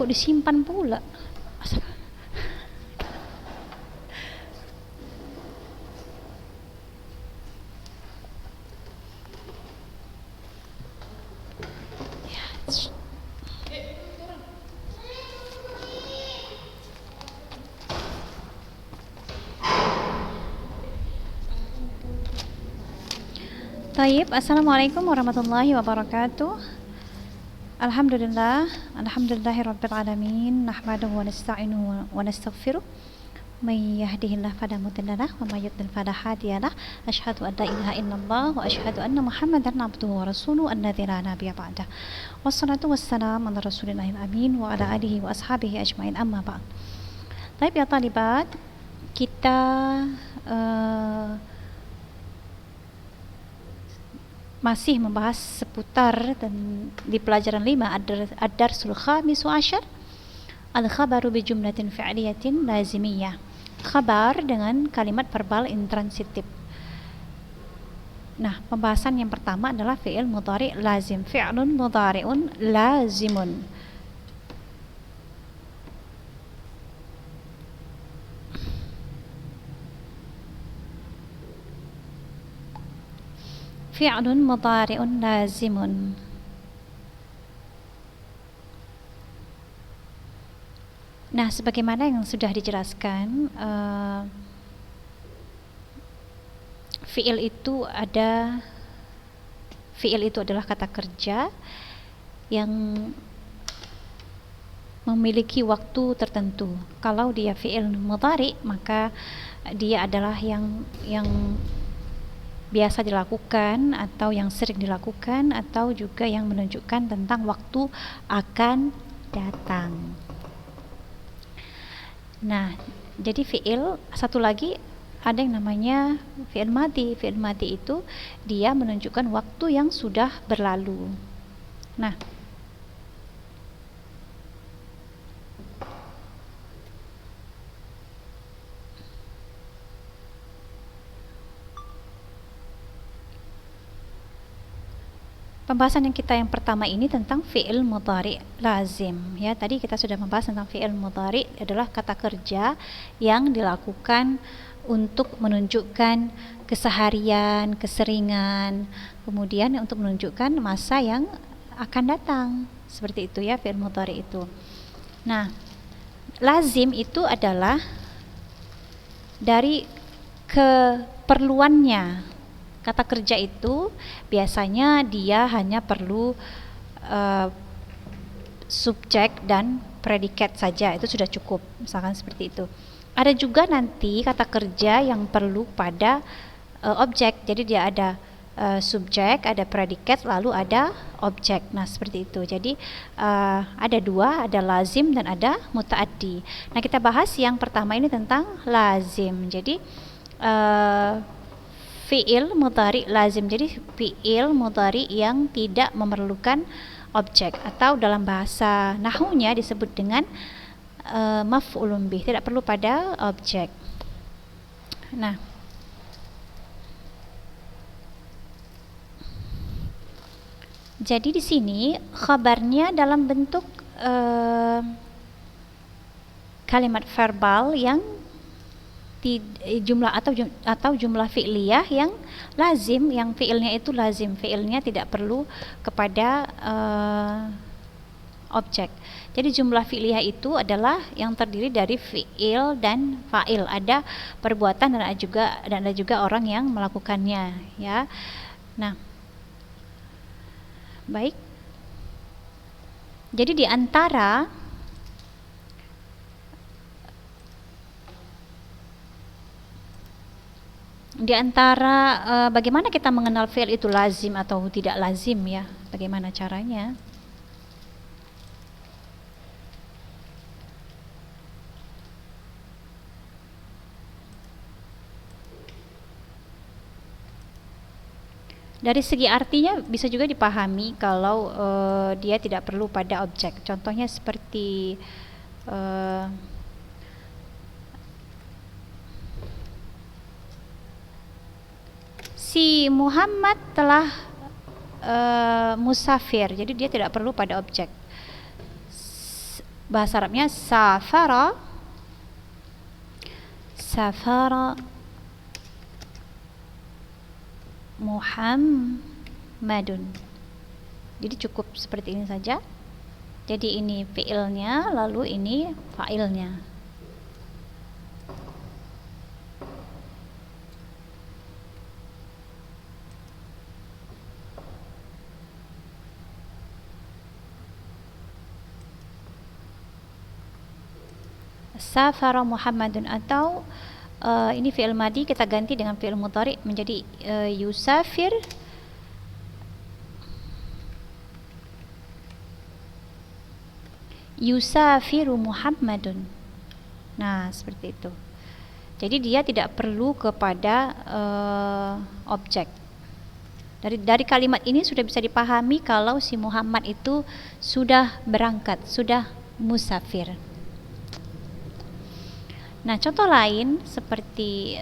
kok disimpan pula. Tayyib, assalamualaikum warahmatullahi wabarakatuh. Alhamdulillah, alhamdulillahirabbil alamin, nahmaduhu wa nasta'inuhu wa nastaghfiruh. May yahdihillahu fala mudilla lahu wa may yudlil fala hadiya lahu. Asyhadu an la ilaha illallah wa asyhadu anna Muhammadan abduhu wa rasuluhu alladzi la nabiyya ba'dah. Wassalatu wassalamu ala rasulillahil amin wa ala alihi wa ashabihi ajmain, amma ba'd. Baik ya talibat, kita masih membahas seputar dan di pelajaran 5 ad-darsul khamis wa asyar, al-khabaru bi jumlatin fi'liyatin lazimiyah. Khabar dengan kalimat verbal intransitif. Nah, pembahasan yang pertama adalah fi'il mudhari' lazim, fi'lun mudhari'un lazimun. Fi'lun mudhari'un lazimun. Nah, sebagaimana yang sudah dijelaskan, fi'il itu adalah kata kerja yang memiliki waktu tertentu. Kalau dia fi'il mudhari', maka dia adalah yang biasa dilakukan atau yang sering dilakukan atau juga yang menunjukkan tentang waktu akan datang. Nah, jadi fi'il satu lagi ada yang namanya fi'il madhi. Fi'il madhi itu dia menunjukkan waktu yang sudah berlalu. Nah, pembahasan yang kita yang pertama ini tentang fi'il mudhari' lazim. Ya, tadi kita sudah membahas tentang fi'il mudhari' adalah kata kerja yang dilakukan untuk menunjukkan keseharian, keseringan, kemudian untuk menunjukkan masa yang akan datang. Seperti itu ya fi'il mudhari' itu. Nah, lazim itu adalah dari keperluannya. Kata kerja itu biasanya dia hanya perlu subjek dan predikat saja, itu sudah cukup, misalkan seperti itu. Ada juga nanti kata kerja yang perlu pada objek, jadi dia ada subjek, ada predikat, lalu ada objek. Nah, seperti itu. Jadi ada dua, ada lazim dan ada muta'addi. Nah, kita bahas yang pertama ini tentang lazim. Jadi fi'il mudhari' lazim, jadi fi'il mudhari' yang tidak memerlukan objek, atau dalam bahasa nahwunya disebut dengan maf'ulun bih, tidak perlu pada objek. Nah, jadi di sini khabarnya dalam bentuk kalimat verbal yang jumlah atau jumlah fi'liyah yang lazim, yang fi'ilnya itu lazim, fi'ilnya tidak perlu kepada objek. Jadi jumlah fi'liyah itu adalah yang terdiri dari fi'il dan fa'il, ada perbuatan dan ada juga orang yang melakukannya, ya. Nah, baik. Jadi di antara bagaimana kita mengenal fi'il itu lazim atau tidak lazim, ya, bagaimana caranya? Dari segi artinya bisa juga dipahami kalau dia tidak perlu pada objek. Contohnya seperti si Muhammad telah musafir, jadi dia tidak perlu pada objek. bahasa Arabnya safara, safara Muhammadun. Jadi cukup seperti ini saja. Jadi ini fi'ilnya, lalu ini fa'ilnya. Safara Muhammadun, atau ini fi'il madi kita ganti dengan fi'il mudhari menjadi yusafir yusafiru Muhammadun. Nah, seperti itu. Jadi dia tidak perlu kepada objek. Dari kalimat ini sudah bisa dipahami kalau si Muhammad itu sudah berangkat, sudah musafir. Nah, contoh lain seperti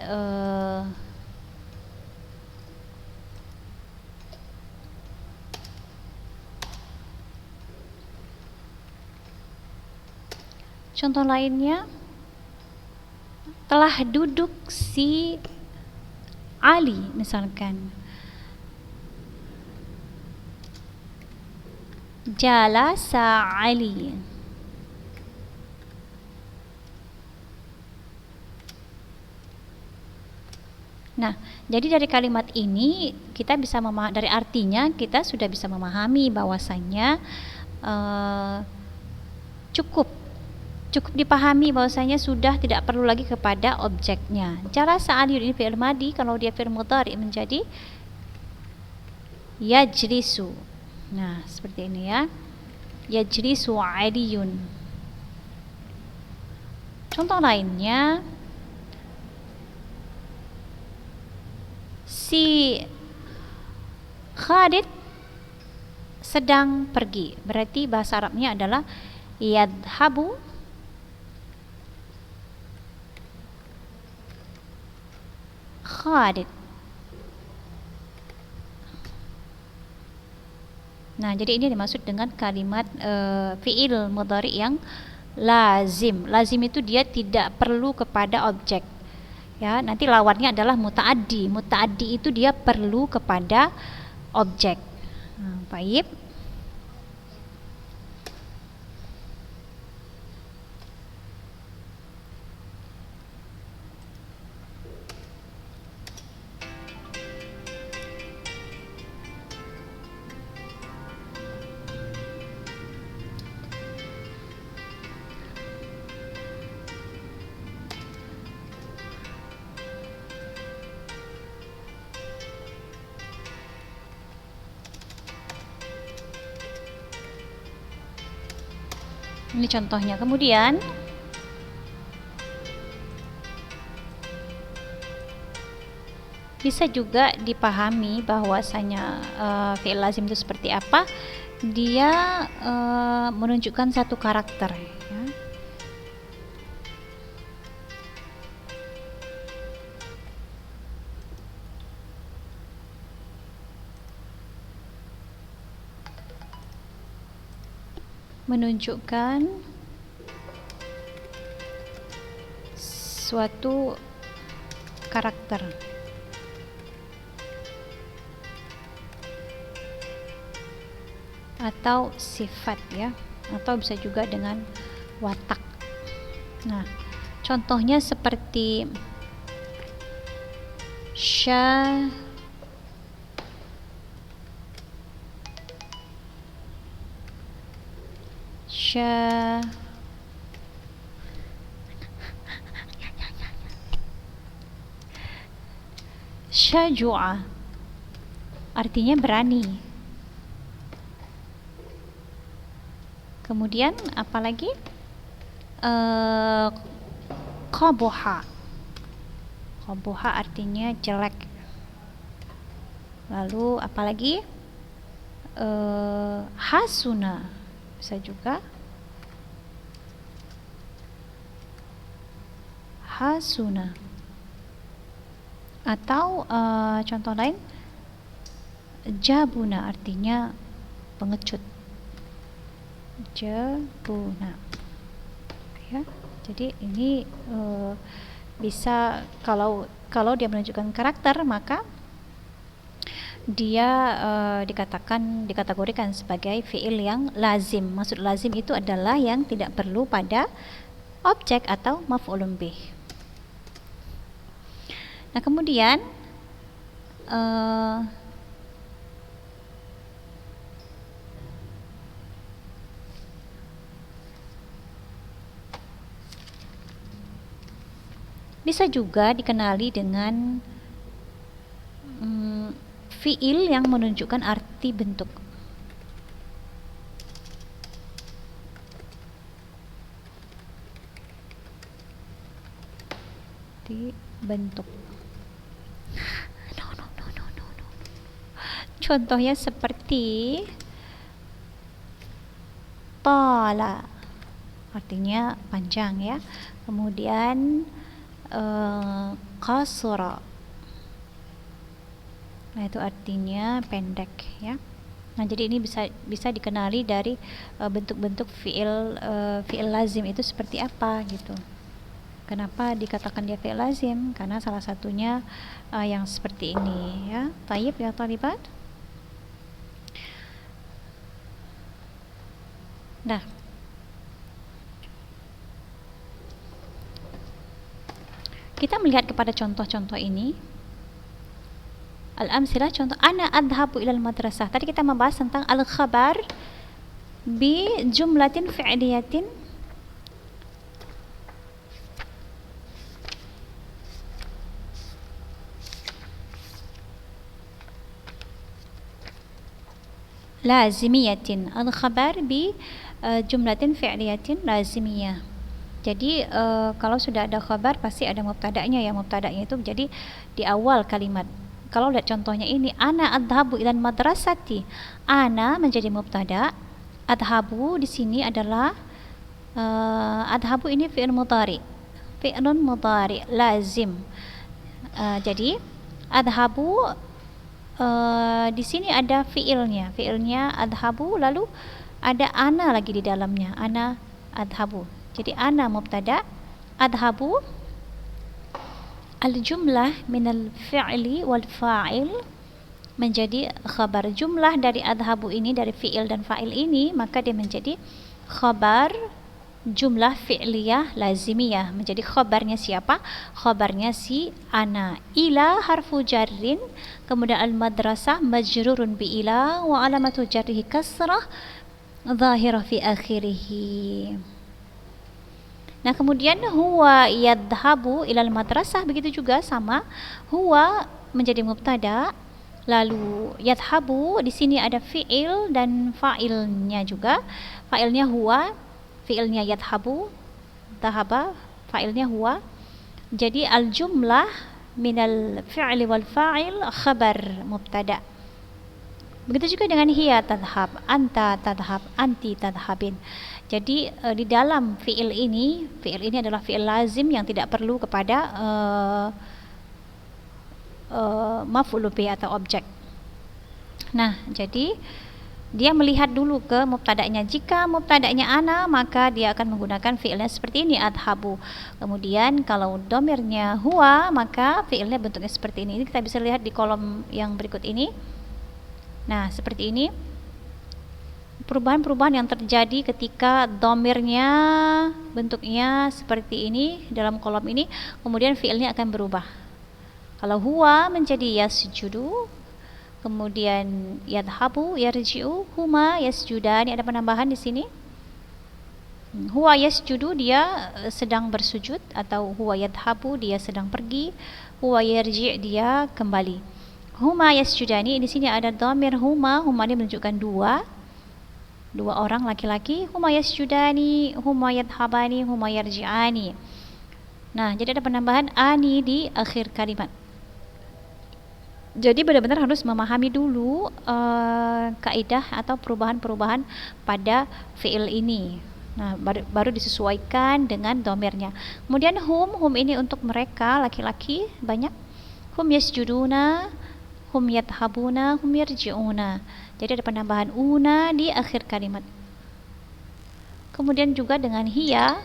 contoh lainnya, telah duduk si Ali misalkan. Jalasa Ali. Nah, jadi dari kalimat ini kita bisa dari artinya kita sudah bisa memahami bahwasanya cukup dipahami bahwasanya sudah tidak perlu lagi kepada objeknya. Jalasa Ali ini fi'il madi, kalau dia fi'il mudhari menjadi yajlisu. Nah, seperti ini ya. Yajlisu Aliyun. Contoh lainnya, si Khalid sedang pergi. Berarti bahasa Arabnya adalah yadhabu Khalid. Nah, jadi ini dimaksud dengan kalimat fi'il mudhari yang lazim. Lazim itu dia tidak perlu kepada objek. Ya, nanti lawannya adalah muta'addi. Muta'addi itu dia perlu kepada objek. Baik. Ini contohnya. Kemudian bisa juga dipahami bahwasanya fi'il lazim itu seperti apa. Dia menunjukkan satu karakter ya. Menunjukkan suatu karakter atau sifat ya, atau bisa juga dengan watak. Nah, contohnya seperti syajua, artinya berani. Kemudian apalagi qabuha. Qabuha artinya jelek. Lalu apalagi hasuna, bisa juga hasuna. Atau contoh lain, jabuna artinya pengecut. Jabuna. ya. Jadi ini bisa kalau dia menunjukkan karakter, maka dia dikategorikan sebagai fiil yang lazim. Maksud lazim itu adalah yang tidak perlu pada objek atau maf'ulun bih. Nah, kemudian bisa juga dikenali dengan fiil yang menunjukkan arti bentuk. Di bentuk. No. Contohnya seperti tala, artinya panjang ya. Kemudian qasra, nah itu artinya pendek ya. Nah, jadi ini bisa dikenali dari bentuk-bentuk fiil lazim itu seperti apa gitu. Kenapa dikatakan dia fiil lazim? Karena salah satunya yang seperti ini ya. Tayyib ya talibat. Nah, kita melihat kepada contoh-contoh ini. Al-amsilah, contoh, ana adhabu ilal madrasah. Tadi kita membahas tentang al-khabar bi jumlatin fi'liyatin lazimiyatin. Al-khabar bi jumlatin fi'liyatin lazimiyah. Jadi kalau sudah ada khabar pasti ada mubtada'nya ya. Mubtada'nya itu jadi di awal kalimat. Kalau lihat contohnya ini, ana adhabu ilal madrasati. Ana menjadi mubtada, adhabu di sini adalah adhabu ini fi'il mudhari. Fi'lun mudhari lazim. Jadi adhabu di sini ada fi'ilnya. Fi'ilnya adhabu, lalu ada ana lagi di dalamnya. Ana adhabu. Jadi ana mubtada, adhabu al-jumlah minal fi'li wal fa'il menjadi khabar. Jumlah dari adhabu ini, dari fi'il dan fa'il ini, maka dia menjadi khabar jumlah fi'liyah lazimiyah. Menjadi khabarnya siapa? Khabarnya si ana. Ila harfu jarrin, kemudian al-madrasah majrurun bi ila wa alamatu jarrihi kasrah zahirah fi akhirih. Nah, kemudian huwa yadhabu ilal madrasah, begitu juga sama. Huwa menjadi mubtada, lalu yadhabu di sini ada fi'il dan fa'ilnya juga. Fa'ilnya huwa, fi'ilnya yadhabu, dhahaba, fa'ilnya huwa. Jadi al-jumlah minal fi'li wal fa'il khabar mubtada. Begitu juga dengan hiya tadhab, anta tadhab, anti tadhabin. Jadi di dalam fi'il ini adalah fi'il lazim yang tidak perlu kepada maf'ul bih atau objek. Nah, jadi dia melihat dulu ke mubtada'nya. Jika mubtada'nya ana, maka dia akan menggunakan fi'ilnya seperti ini, adhabu. Kemudian kalau domirnya huwa, maka fi'ilnya bentuknya seperti ini. Ini kita bisa lihat di kolom yang berikut ini. Nah, seperti ini. Perubahan-perubahan yang terjadi ketika domirnya bentuknya seperti ini dalam kolom ini, kemudian fiilnya akan berubah. Kalau huwa menjadi yasjudu, kemudian yadhabu, yarji'u, huma yasjudani, ada penambahan di sini. Huwa yasjudu, dia sedang bersujud, atau huwa yadhabu, dia sedang pergi, huwa yarji', dia kembali. Huma yasjudani, di sini ada dhamir huma ini menunjukkan dua orang laki-laki. Huma yasjudani, huma yadhabani, huma yarji'ani. Nah, jadi ada penambahan ani di akhir kalimat. Jadi benar-benar harus memahami dulu kaidah atau perubahan-perubahan pada fi'il ini. Nah, baru disesuaikan dengan domirnya. Kemudian hum ini untuk mereka laki-laki banyak. Hum yasjuduna, hum yadhabuna, hum yarji'una. Jadi ada penambahan una di akhir kalimat. Kemudian juga dengan hiya,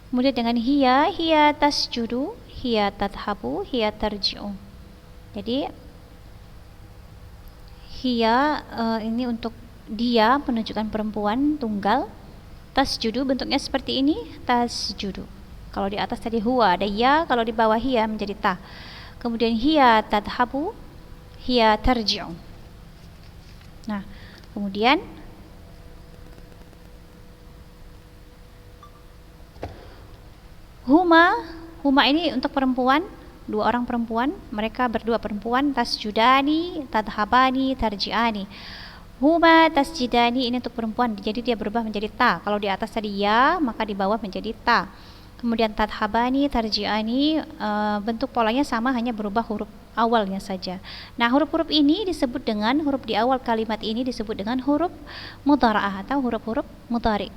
Kemudian dengan hiya tasjudu, hiya tadhabu, hiya tarji'u. Jadi hiya ini untuk dia, menunjukkan perempuan tunggal. Tasjudu bentuknya seperti ini, tasjudu. Kalau di atas tadi huwa ada ya, kalau di bawah hiya menjadi ta. Kemudian hiya tadhabu, hiya tarji'u. Nah, kemudian huma ini untuk perempuan, dua orang perempuan, mereka berdua perempuan, tasjudani, tadhabani, tarji'ani. Huma tasjidani ini untuk perempuan, jadi dia berubah menjadi ta. Kalau di atas tadi ya, maka di bawah menjadi ta. Kemudian tadhabani, tarji'ani, bentuk polanya sama, hanya berubah huruf awalnya saja. Nah, huruf-huruf ini disebut dengan, huruf di awal kalimat ini disebut dengan huruf mudhara'ah atau huruf-huruf mudhari'.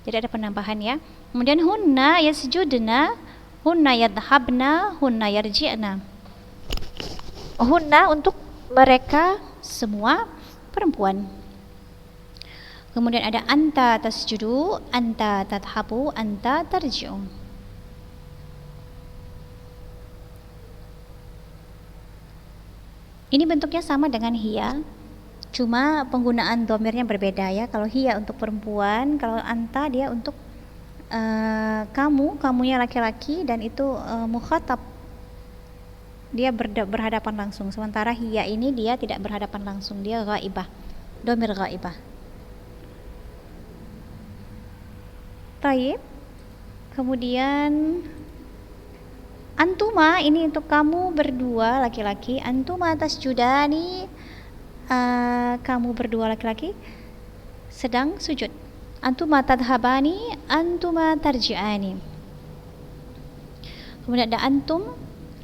Jadi ada penambahan ya. Kemudian hunna yasjudna, hunna yadhabna, hunna yarji'na. Hunna untuk mereka semua perempuan. Kemudian ada anta tasjudu, anta tadhabu, anta tarji'u. Ini bentuknya sama dengan hiya, cuma penggunaan domirnya berbeda ya. Kalau hiya untuk perempuan, kalau anta dia untuk kamunya laki-laki, dan itu mukhatab, dia berhadapan langsung. Sementara hiya ini dia tidak berhadapan langsung, dia ghaibah, domir ghaibah. Taib. Kemudian antuma ini untuk kamu berdua laki-laki, antuma tasjudani, kamu berdua laki-laki sedang sujud. Antuma tadhabani, antuma tarji'ani. Kemudian ada antum,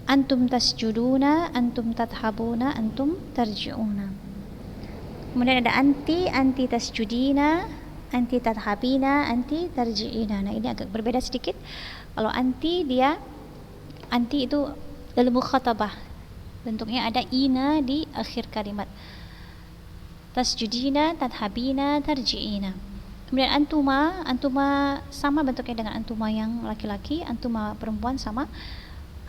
antum tasjuduna, antum tadhabuna, antum tarji'una. Kemudian ada anti, anti tasjudina, anti tadhabina, anti tarji'ina. Nah, ini agak berbeda sedikit. Kalau anti dia, anti itu dalam mukhatabah, bentuknya ada ina di akhir kalimat. Tasjudina, tadhabina, tarji'ina. Kemudian antuma, antuma sama bentuknya dengan antuma yang laki-laki, antuma perempuan sama.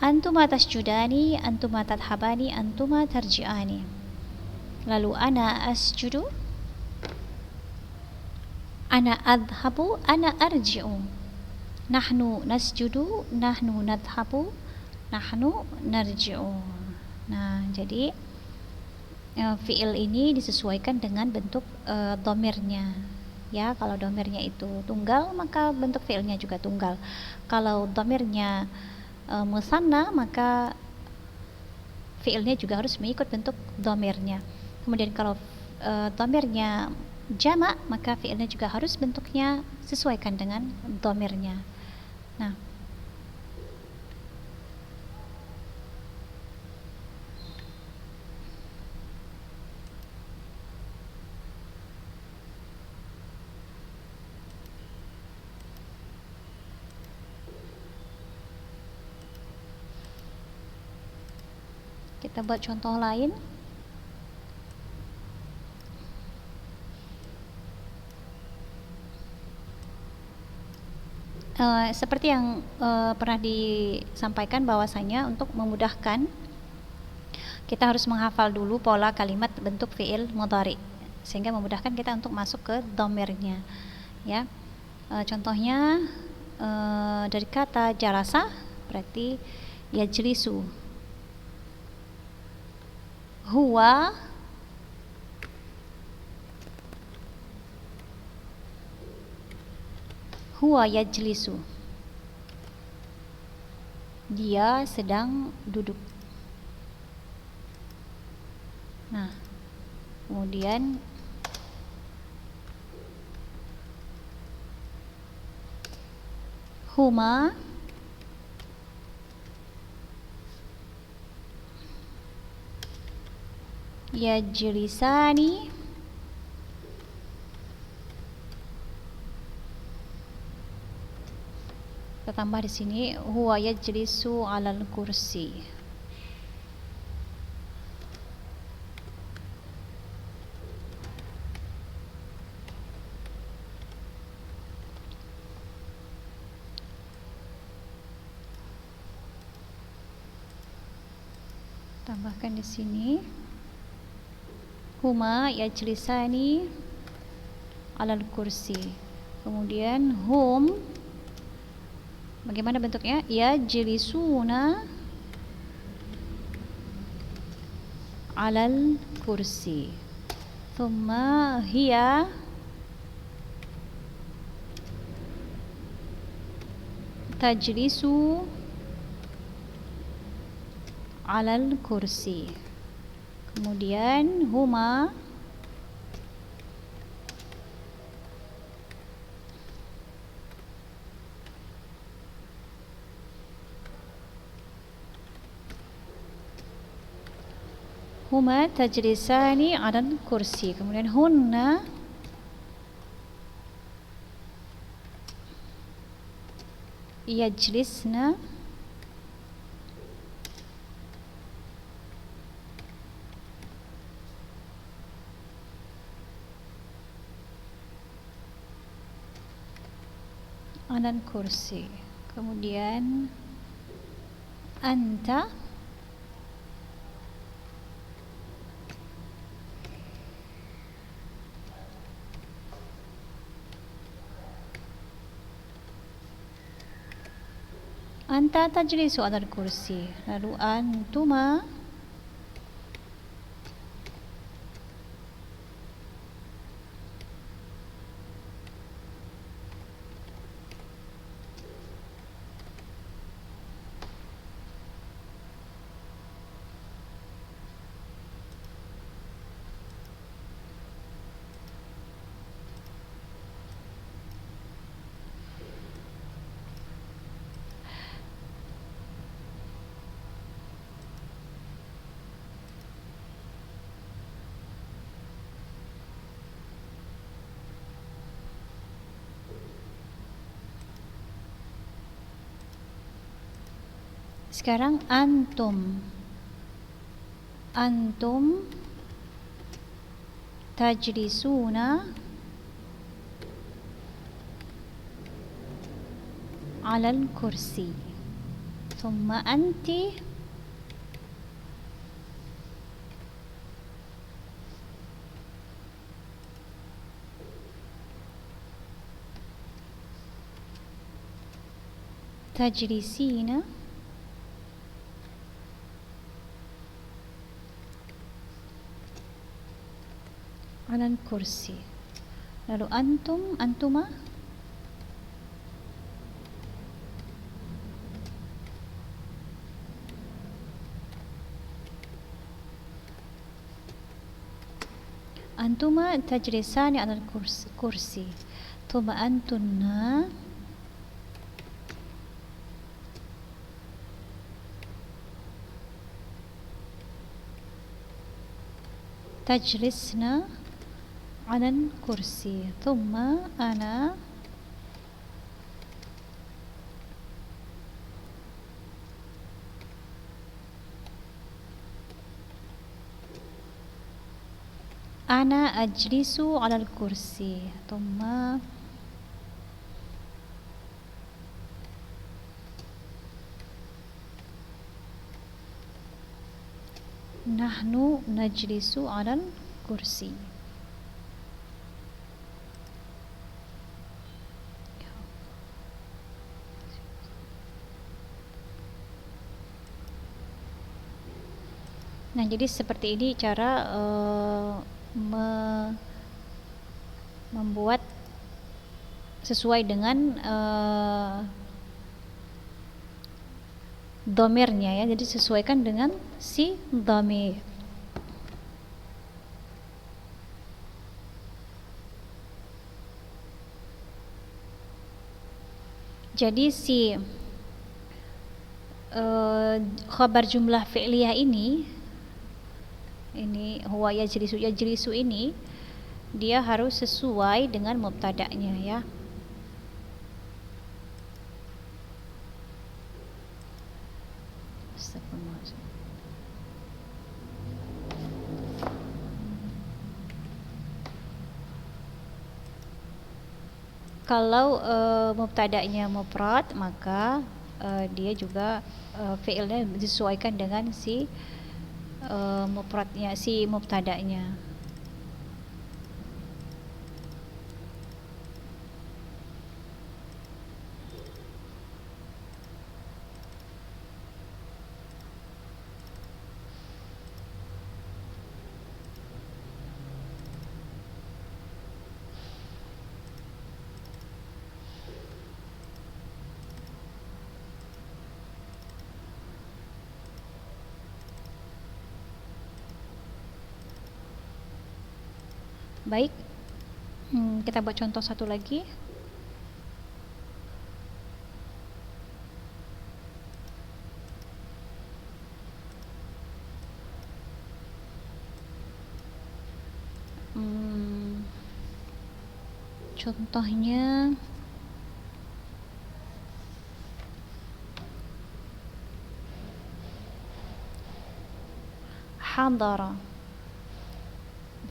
Antuma tasjudani, antuma tadhabani, antuma tarji'ani. Lalu ana asjudu, ana adhabu, ana arji'u. Nahnu nasjudu, nahnu nadhabu, nahnu narji'u. Nah, jadi fi'il ini disesuaikan dengan bentuk domirnya. Ya, kalau domirnya itu tunggal, maka bentuk fi'ilnya juga tunggal. Kalau domirnya musanna, maka fi'ilnya juga harus mengikut bentuk domirnya. Kemudian kalau domirnya jama', maka fi'ilnya juga harus bentuknya sesuaikan dengan domirnya. Nah, kita buat contoh lain. Seperti yang pernah disampaikan, bahwasanya untuk memudahkan kita harus menghafal dulu pola kalimat bentuk fi'il mudhari, sehingga memudahkan kita untuk masuk ke domirnya ya. Contohnya dari kata jalasa berarti yajlisu, huwa yajlisu, dia sedang duduk. Nah, kemudian huma yajlisani, kita tambah di sini huwa yajlisu 'alal kursi. tambahkan di sini. Huma yajlisani alal kursi. Kemudian hum, bagaimana bentuknya? Yajlisuna alal kursi. Thumma hiya tajlisu alal kursi. Kemudian huma tajlisani alal kursi. Kemudian hunna yajlisna alal kursi. Kemudian anta tajlisu alal kursi. Lalu antuma sekarang antum tajlisuna alal kursi. Thumma anti tajlisina alal kursi. Lalu antuma tajlisani alal kursi. Thumma antunna tajlisna alal kursi. Thumma ana ajlisu alal kursi. Thumma nahnu najlisu alal kursi. Nah, jadi seperti ini cara membuat sesuai dengan dhamirnya ya. Jadi sesuaikan dengan si dhamir. Jadi si khabar jumlah fi'liyah ini huwa yajlisu ini dia harus sesuai dengan mubtada'nya ya. Kalau mubtada'nya mufrad maka dia juga fi'ilnya disesuaikan dengan si mufradnya, si mubtada'nya. Baik, kita buat contoh satu lagi. Contohnya hadara.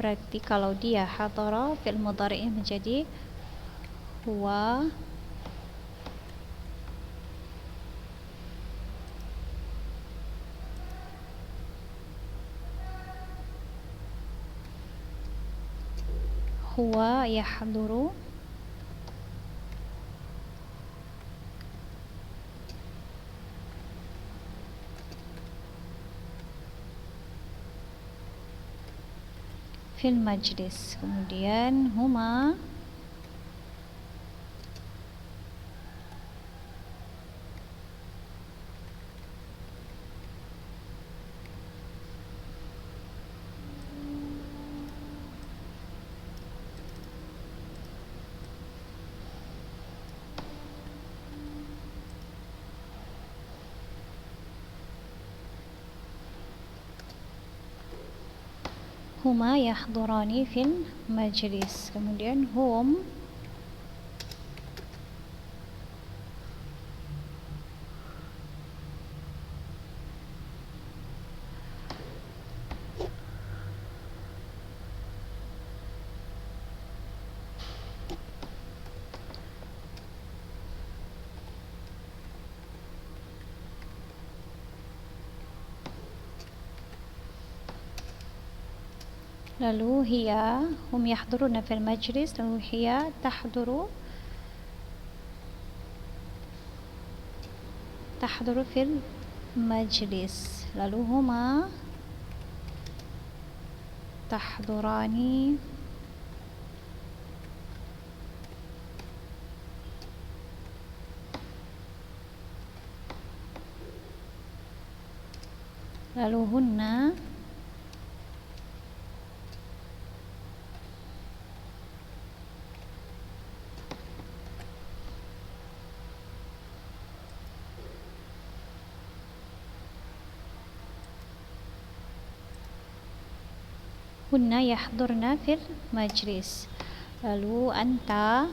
Berarti kalau dia hadara, fi'il mudhari'nya menjadi huwa yahduru, fil majlis. Kemudian huma yahdurani fil majlis. Kemudian hum lalu hum yahduruna fil majlis, lalu hiya tahduru fil majlis, lalu huma tahdurani lalu hunna yahdurna fil majlis, lalu anta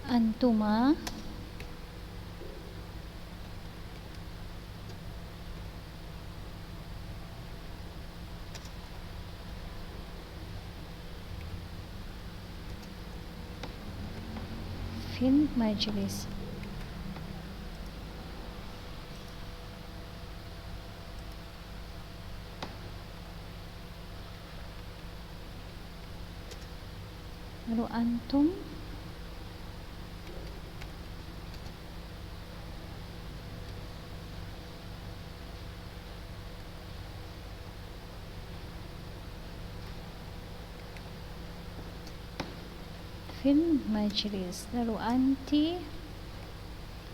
antuma fil majlis. Lalu antum fil majlis, lalu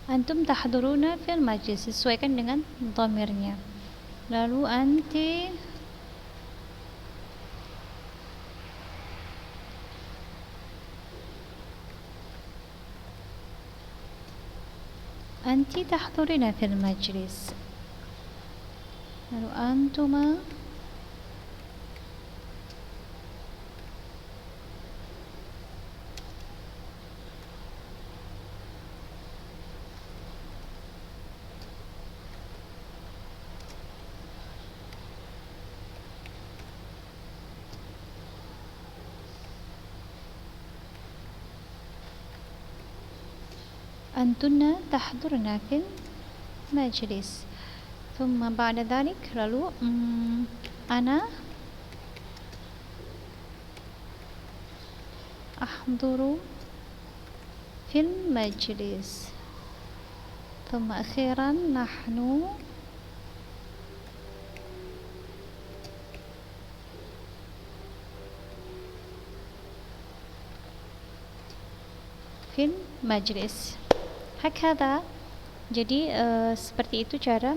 antum tahduruna fil majlis, sesuaikan dengan dhamirnya. Lalu anti tahdurina fil majlis, lalu antuma أنتن تحضرن في المجلس. ثم بعد ذلك lalu أنا أحضر في المجلس. ثم أخيرا نحن في المجلس. هكذا. Jadi seperti itu cara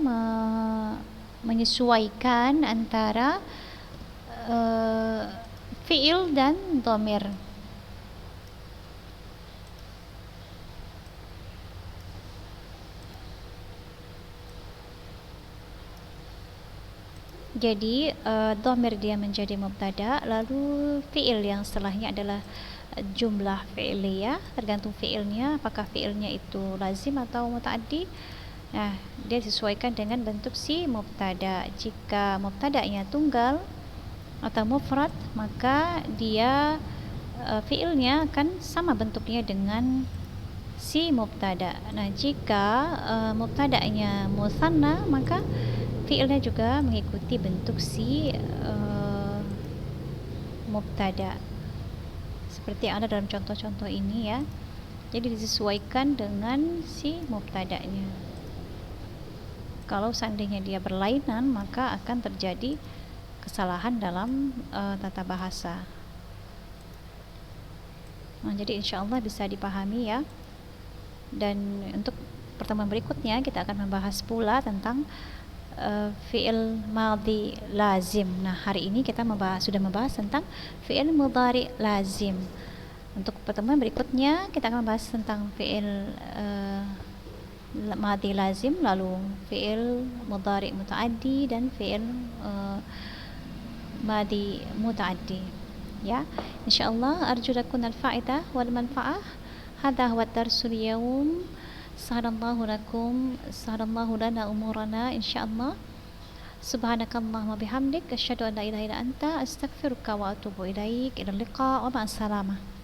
menyesuaikan antara fi'il dan dhamir. Jadi dhamir dia menjadi mubtada, lalu fi'il yang setelahnya adalah jumlah fi'liyah, tergantung fi'ilnya, apakah fi'ilnya itu lazim atau muta'addi. Nah, dia disesuaikan dengan bentuk si mubtada. Jika mubtada'nya tunggal atau mufrad, maka dia fi'ilnya akan sama bentuknya dengan si mubtada. Nah, jika mubtada'nya mutsanna, maka fi'ilnya juga mengikuti bentuk si mubtada seperti yang ada dalam contoh-contoh ini ya. Jadi disesuaikan dengan si mubtada'nya. Kalau seandainya dia berlainan, maka akan terjadi kesalahan dalam tata bahasa. Nah, jadi insyaallah bisa dipahami ya. Dan untuk pertemuan berikutnya kita akan membahas pula tentang fi'il madhi lazim. Nah, hari ini kita sudah membahas tentang fi'il mudhari lazim. Untuk pertemuan berikutnya kita akan membahas tentang fi'il madhi lazim, lalu fi'il mudhari muta'addi dan fi'il madhi muta'addi. Ya, insyaallah arju lakum al-fa'idah wal manfa'ah. Hadha huwa ad-darsul yawm. Sahalallahu lakum, sahalallahu lana umurana insyaallah. Subhanakallahumma bihamdik, asyhadu an la ilaha illa anta, astaghfiruka wa atubu ilaik. Ila liqa wa ma'as salamah.